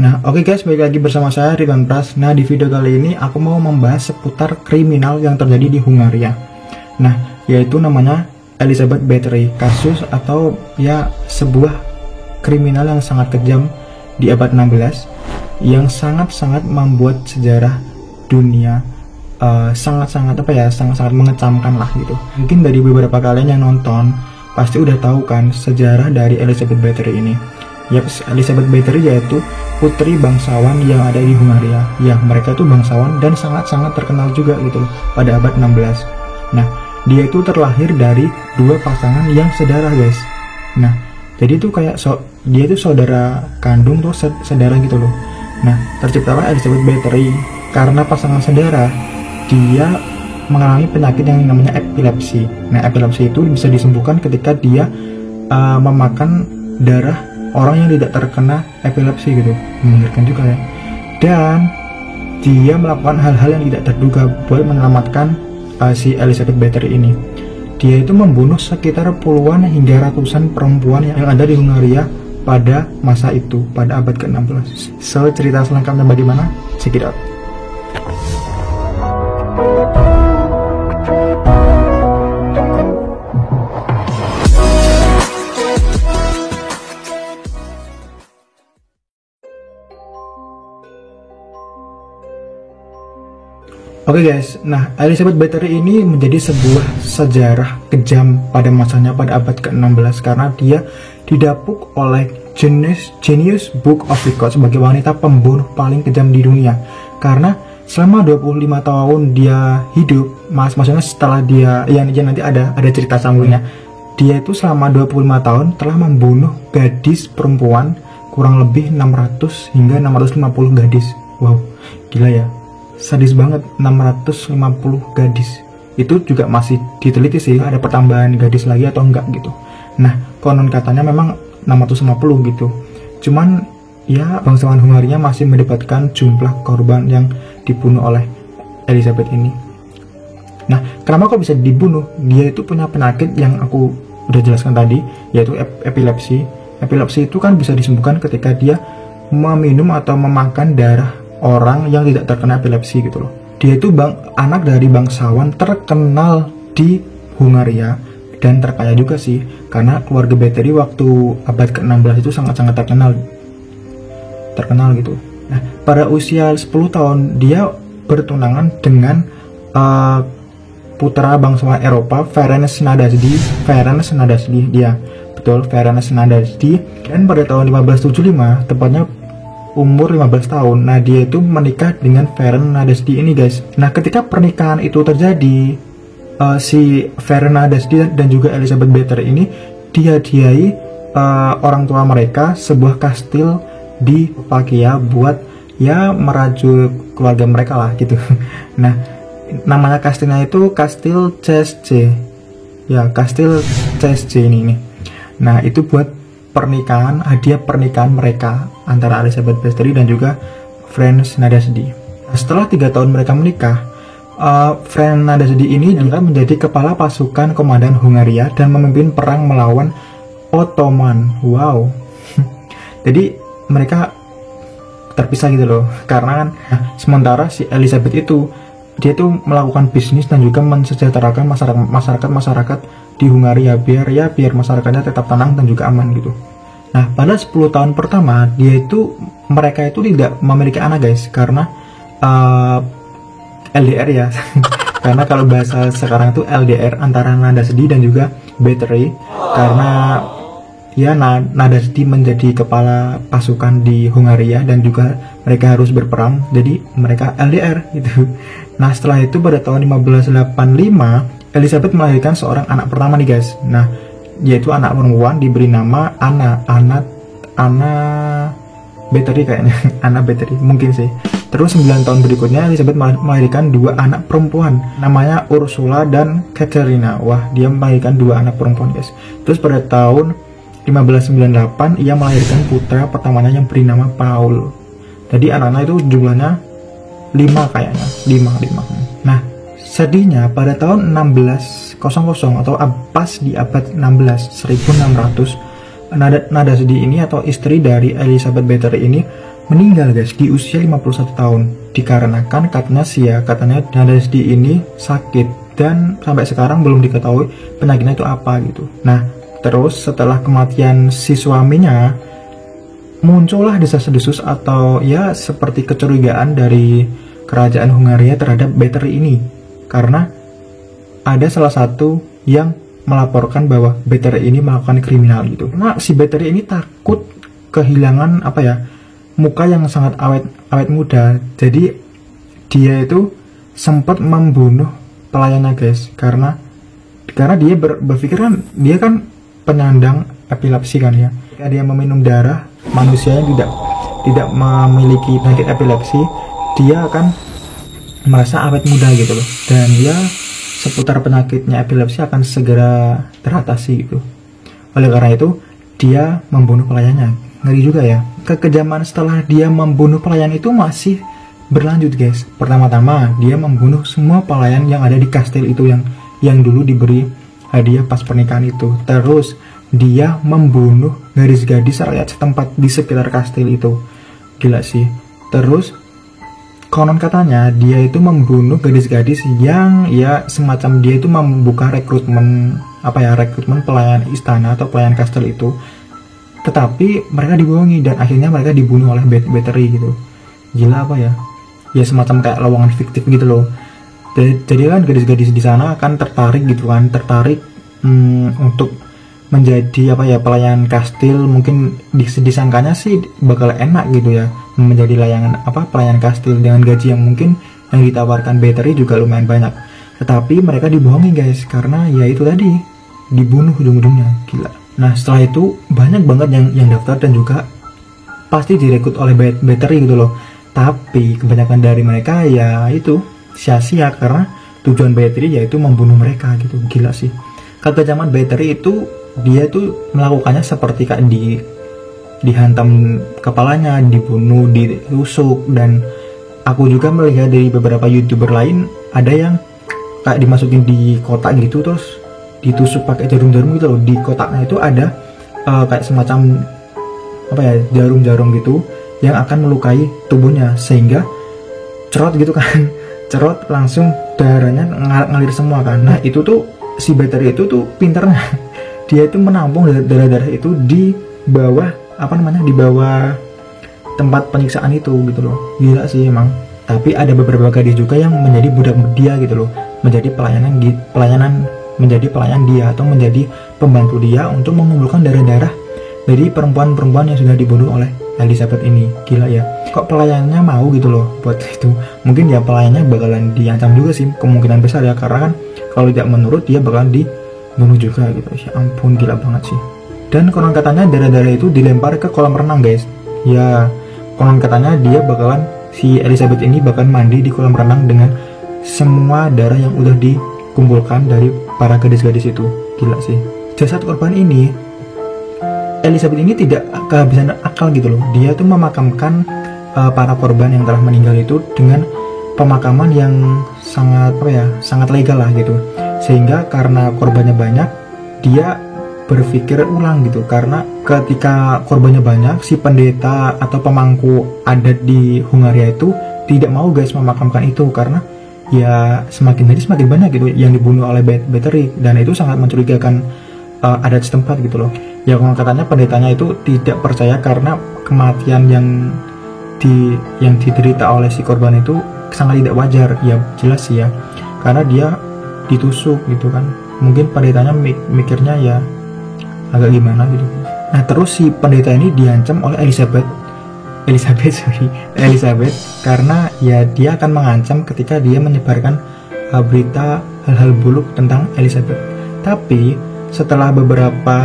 Nah, oke guys, balik lagi bersama saya Ridwan Pras. Nah, di video kali ini aku mau membahas seputar kriminal yang terjadi di Hungaria. Nah, yaitu namanya Elizabeth Bathory, kasus atau ya sebuah kriminal yang sangat kejam di abad 16 yang sangat-sangat membuat sejarah dunia sangat-sangat mengecamkan lah gitu. Mungkin dari beberapa kalian yang nonton pasti udah tahu kan sejarah dari Elizabeth Bathory ini. Yap, Elizabeth Bathory yaitu putri bangsawan yang ada di Hungaria. Ya, mereka itu bangsawan dan sangat-sangat terkenal juga gitu loh pada abad 16. Nah, dia itu terlahir dari dua pasangan yang sedarah, guys. Nah, jadi itu kayak dia itu saudara kandung tuh saudara gitu loh. Nah, terciptalah Elizabeth Bathory karena pasangan saudara. Dia mengalami penyakit yang namanya epilepsi. Nah, epilepsi itu bisa disembuhkan ketika dia memakan darah orang yang tidak terkena epilepsi gitu. Mengerikan juga ya. Dan dia melakukan hal-hal yang tidak terduga buat menyelamatkan si Elizabeth Bathory ini. Dia itu membunuh sekitar puluhan hingga ratusan perempuan yang ada di Hungaria pada masa itu, pada abad ke-16. So, cerita selengkapnya bagaimana? Check it out. Oke guys, nah Elizabeth Bathory ini menjadi sebuah sejarah kejam pada masanya pada abad ke-16 karena dia didapuk oleh Guinness Book of Records sebagai wanita pembunuh paling kejam di dunia. Karena selama 25 tahun dia hidup, maksudnya setelah dia, ya nanti ada cerita sambungnya. Dia itu selama 25 tahun telah membunuh gadis perempuan kurang lebih 600 hingga 650 gadis. Wow, gila ya. Sadis banget, 650 gadis. Itu juga masih diteliti sih, ada pertambahan gadis lagi atau enggak gitu. Nah, konon katanya memang 650 gitu. Cuman ya bangsawan Hungaria masih mendapatkan jumlah korban yang dibunuh oleh Elizabeth ini. Nah, kenapa kok bisa dibunuh? Dia itu punya penyakit yang aku udah jelaskan tadi, yaitu epilepsi. Epilepsi itu kan bisa disembuhkan ketika dia meminum atau memakan darah orang yang tidak terkena epilepsi gitu loh. Dia itu anak dari bangsawan terkenal di Hungaria dan terkaya juga sih, karena keluarga Bathory waktu abad ke-16 itu sangat-sangat terkenal gitu. Nah, pada usia 10 tahun dia bertunangan dengan putra bangsawan Eropa, Ferenc Nadasdy dia. Betul, Ferenc Nadasdy. Dan pada tahun 1575, tepatnya umur 15 tahun, nah dia itu menikah dengan Ferenc Nadasdy ini guys. Nah, ketika pernikahan itu terjadi, si Ferenc Nadasdy dan juga Elizabeth Bathory ini dihadiahi orang tua mereka sebuah kastil di Slovakia buat ya merajuk keluarga mereka lah gitu. Nah, namanya kastilnya itu Kastil CSC. Ya, Kastil CSC ini. Nah, itu buat hadiah pernikahan mereka antara Elizabeth Bathory dan juga Ferenc Nadasdy. Setelah 3 tahun mereka menikah, Ferenc Nadasdy ini juga menjadi kepala pasukan komandan Hungaria dan memimpin perang melawan Ottoman. Wow. Jadi mereka terpisah gitu loh, karena kan sementara si Elizabeth itu dia tuh melakukan bisnis dan juga mensejahterakan masyarakat di Hungaria biar masyarakatnya tetap tenang dan juga aman gitu. Nah, pada 10 tahun pertama mereka itu tidak memiliki anak guys, karena LDR ya. Karena kalau bahasa sekarang itu LDR antara Nadasdy dan juga Bathory, karena ya Nadasdy menjadi kepala pasukan di Hungaria dan juga mereka harus berperang, jadi mereka LDR gitu. Nah, setelah itu pada tahun 1585 Elizabeth melahirkan seorang anak pertama nih guys. Nah, yaitu anak perempuan diberi nama Anna Bathory kayaknya. Anna Bathory mungkin sih. Terus 9 tahun berikutnya Elizabeth melahirkan 2 anak perempuan, namanya Ursula dan Katerina. Wah, dia melahirkan 2 anak perempuan guys. Terus pada tahun 1598 ia melahirkan putra pertamanya yang beri nama Paul. Jadi anak-anak itu jumlahnya 5 kayaknya, 5. Nah, sedihnya pada tahun 1600 atau pas di abad 1600, Nadasdy ini atau istri dari Elizabeth Bathory ini meninggal guys di usia 51 tahun dikarenakan katanya Nadasdi ini sakit dan sampai sekarang belum diketahui penyakitnya itu apa gitu. Nah, terus setelah kematian si suaminya muncullah desas-desus atau ya seperti kecurigaan dari kerajaan Hungaria terhadap Bathory ini, karena ada salah satu yang melaporkan bahwa Bathory ini melakukan kriminal gitu. Nah, si Bathory ini takut kehilangan muka yang sangat awet muda. Jadi dia itu sempat membunuh pelayannya guys, karena dia berpikir kan dia kan penyandang epilepsi kan ya. Jika dia meminum darah manusia yang tidak memiliki penyakit epilepsi, dia akan merasa awet muda gitu loh, dan dia seputar penyakitnya epilepsi akan segera teratasi gitu. Oleh karena itu dia membunuh pelayannya. Ngeri juga ya. Kekejaman setelah dia membunuh pelayan itu masih berlanjut guys. Pertama-tama dia membunuh semua pelayan yang ada di kastil itu yang dulu diberi hadiah pas pernikahan itu. Terus dia membunuh gadis-gadis rakyat setempat di sekitar kastil itu. Gila sih. Terus konon katanya dia itu membunuh gadis-gadis yang ya semacam dia itu membuka rekrutmen pelayan istana atau pelayan kastil itu. Tetapi mereka dibohongi dan akhirnya mereka dibunuh oleh Bathory gitu. Gila apa ya? Ya semacam kayak lowongan fiktif gitu loh. Jadi kan gadis-gadis di sana akan tertarik gitu kan, untuk menjadi pelayan kastil. Mungkin disangkanya sih bakal enak gitu ya, menjadi pelayan kastil dengan gaji yang mungkin yang ditawarkan Bathory juga lumayan banyak. Tetapi mereka dibohongi guys, karena ya itu tadi, dibunuh ujung-ujungnya. Gila. Nah setelah itu banyak banget yang daftar dan juga pasti direkrut oleh Bathory gitu loh. Tapi kebanyakan dari mereka ya itu sia-sia karena tujuan Bathory yaitu membunuh mereka gitu. Gila sih. Kekejaman Bathory itu dia tuh melakukannya seperti kayak dihantam kepalanya, dibunuh, ditusuk. Dan aku juga melihat dari beberapa YouTuber lain ada yang kayak dimasukin di kotak gitu terus ditusuk pakai jarum-jarum gitu loh. Di kotaknya itu ada kayak semacam jarum-jarum gitu yang akan melukai tubuhnya, sehingga cerot gitu kan. Cerot langsung darahnya ngalir semua kan. Nah itu tuh si Bathory itu tuh pinternya dia itu menampung darah-darah itu di bawah di bawah tempat penyiksaan itu gitu loh. Gila sih emang. Tapi ada beberapa gadis juga yang menjadi budak dia gitu loh, menjadi menjadi pelayan dia atau menjadi pembantu dia untuk mengumpulkan darah-darah dari perempuan-perempuan yang sudah dibunuh oleh Elizabeth ini. Gila ya. Kok pelayannya mau gitu loh buat itu? Mungkin ya pelayannya bakalan diancam juga sih, kemungkinan besar ya, karena kan kalau tidak menurut dia bakalan dibunuh juga gitu. Ya ampun, gila banget sih. Dan konon katanya darah-darah itu dilempar ke kolam renang guys. Ya konon katanya si Elizabeth ini bakal mandi di kolam renang dengan semua darah yang udah dikumpulkan dari para gadis-gadis itu. Gila sih. Jasad korban ini, Elizabeth ini tidak kehabisan akal gitu loh. Dia tuh memakamkan para korban yang telah meninggal itu dengan pemakaman yang sangat legal lah gitu. Sehingga karena korbannya banyak, dia berpikir ulang gitu, karena ketika korbannya banyak, si pendeta atau pemangku adat di Hungaria itu tidak mau guys memakamkan itu, karena ya semakin hari semakin banyak gitu yang dibunuh oleh Bathory, dan itu sangat mencurigakan adat setempat gitu loh. Ya katanya pendetanya itu tidak percaya karena kematian yang diderita oleh si korban itu sangat tidak wajar. Ya jelas sih ya, karena dia ditusuk gitu kan. Mungkin pendetanya mikirnya ya agak gimana gitu. Nah terus si pendeta ini diancam oleh Elizabeth karena ya dia akan mengancam ketika dia menyebarkan berita hal-hal buruk tentang Elizabeth. Tapi setelah beberapa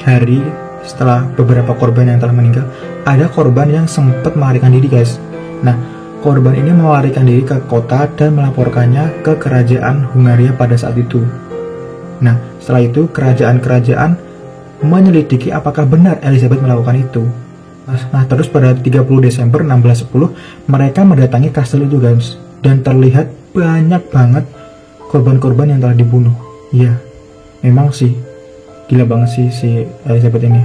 hari, setelah beberapa korban yang telah meninggal, ada korban yang sempat melarikan diri guys. Nah korban ini melarikan diri ke kota dan melaporkannya ke kerajaan Hungaria pada saat itu. Nah setelah itu kerajaan menyelidiki apakah benar Elizabeth melakukan itu. Nah terus pada 30 Desember 1610 mereka mendatangi kastil itu guys, dan terlihat banyak banget korban-korban yang telah dibunuh. Iya, memang sih gila banget sih si Elizabeth ini.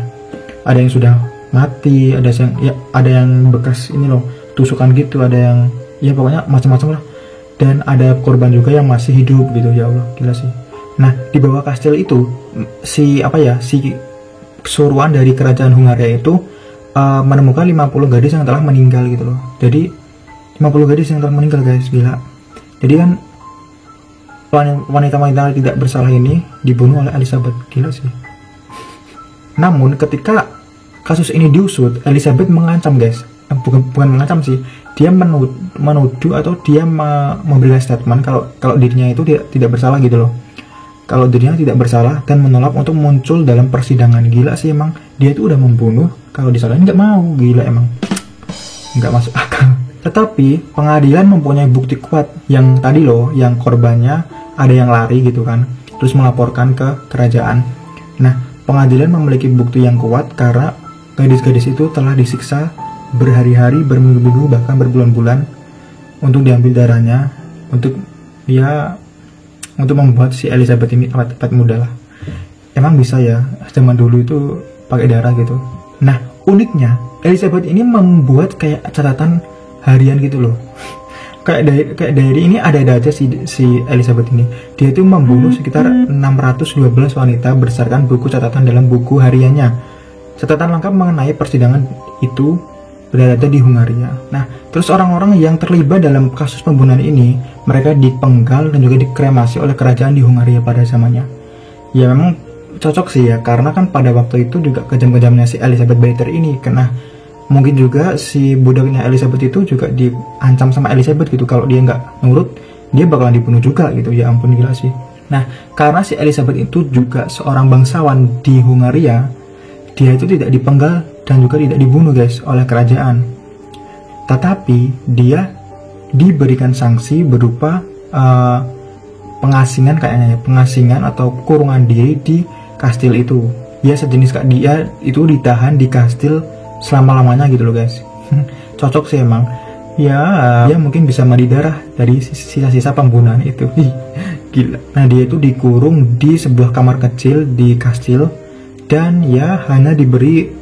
Ada yang sudah mati, ada yang ya ada yang bekas ini loh tusukan gitu, ada yang ya pokoknya macam-macam lah, dan ada korban juga yang masih hidup gitu. Ya Allah, gila sih. Nah, di bawah kastil itu si keseruan dari kerajaan Hungaria itu menemukan 50 gadis yang telah meninggal gitu loh. Jadi 50 gadis yang telah meninggal guys, gila. Jadi kan wanita-wanita tidak bersalah ini dibunuh oleh Elizabeth, gila sih. Namun ketika kasus ini diusut, Elizabeth mengancam guys, bukan mengancam sih, dia menuduh atau dia memberikan statement kalau dirinya itu tidak bersalah gitu loh. Kalau dirinya tidak bersalah dan menolak untuk muncul dalam persidangan. Gila sih emang, dia itu udah membunuh, kalau disalahin nggak mau, gila emang, nggak masuk akal. Tetapi pengadilan mempunyai bukti kuat yang tadi loh, yang korbannya ada yang lari gitu kan, terus melaporkan ke kerajaan. Nah, pengadilan memiliki bukti yang kuat karena gadis-gadis itu telah disiksa berhari-hari, berminggu-minggu, bahkan berbulan-bulan untuk diambil darahnya, untuk membuat si Elizabeth ini awet muda lah. Emang bisa ya zaman dulu itu pakai darah gitu. Nah, uniknya Elizabeth ini membuat kayak catatan harian gitu loh. kayak diary ini ada aja si Elizabeth ini. Dia itu membunuh sekitar 612 wanita berdasarkan buku catatan dalam buku hariannya. Catatan lengkap mengenai persidangan itu berada di Hungaria. Nah, terus orang-orang yang terlibat dalam kasus pembunuhan ini, mereka dipenggal dan juga dikremasi oleh kerajaan di Hungaria pada zamannya. Ya memang cocok sih ya, karena kan pada waktu itu juga kejam-kejamnya si Elizabeth Bathory ini, karena mungkin juga si budaknya Elizabeth itu juga diancam sama Elizabeth gitu, kalau dia nggak nurut, dia bakalan dibunuh juga gitu. Ya ampun, gila sih. Nah, karena si Elizabeth itu juga seorang bangsawan di Hungaria, dia itu tidak dipenggal dan juga tidak dibunuh guys oleh kerajaan, tetapi dia diberikan sanksi berupa pengasingan kayaknya ya, pengasingan atau kurungan diri di kastil itu. Ya sejenis, dia itu ditahan di kastil selama-lamanya gitu loh guys. Cocok sih emang. Ya dia mungkin bisa mandi darah dari sisa-sisa pembunuhan itu. Gila. Nah, dia itu dikurung di sebuah kamar kecil di kastil, dan ya hanya diberi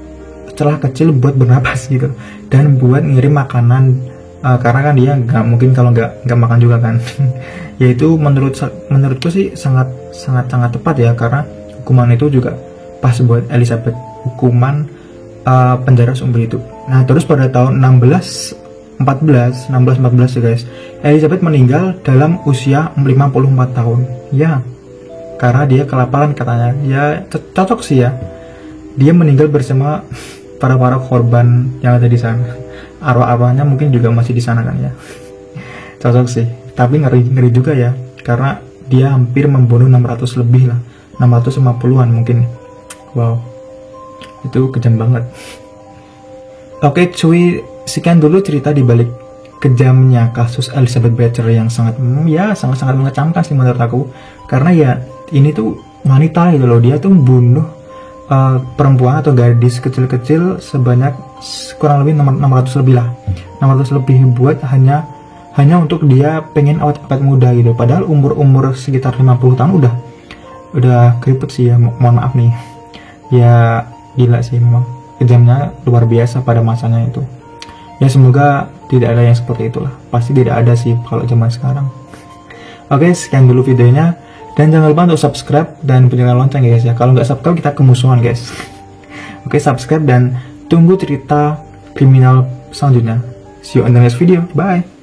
celah kecil buat bernapas gitu, dan buat ngirim makanan, karena kan dia nggak mungkin kalau nggak makan juga kan. Yaitu menurutku sih sangat tepat ya, karena hukuman itu juga pas buat Elizabeth, hukuman penjara seumur hidup. Nah, terus pada tahun 1614 ya guys, Elizabeth meninggal dalam usia 54 tahun ya, karena dia kelaparan katanya. Ya cocok sih ya, dia meninggal bersama para korban yang ada di sana. Arwah-arwahnya mungkin juga masih di sana kan ya. Cocok sih, tapi ngeri juga ya, karena dia hampir membunuh 600 lebih lah, 650-an mungkin. Wow, itu kejam banget. Oke cuy, sekian dulu cerita dibalik kejamnya kasus Elizabeth Bathory yang sangat mengecamkan sih menurut aku. Karena ya ini tuh wanita gitu loh, dia tuh membunuh perempuan atau gadis kecil-kecil sebanyak kurang lebih 600 lebih lah, 600 lebih, buat hanya untuk dia pengen awet muda gitu. Padahal umur sekitar 50 tahun udah keriput sih ya, mohon maaf nih ya. Gila sih memang, kejamnya luar biasa pada masanya itu. Ya semoga tidak ada yang seperti itulah, pasti tidak ada sih kalau zaman sekarang. Oke, sekian dulu videonya. Dan jangan lupa untuk subscribe dan bunyikan lonceng guys ya. Kalau nggak subscribe kita kemusuhan guys. Oke, subscribe dan tunggu cerita kriminal selanjutnya. See you on the next video. Bye.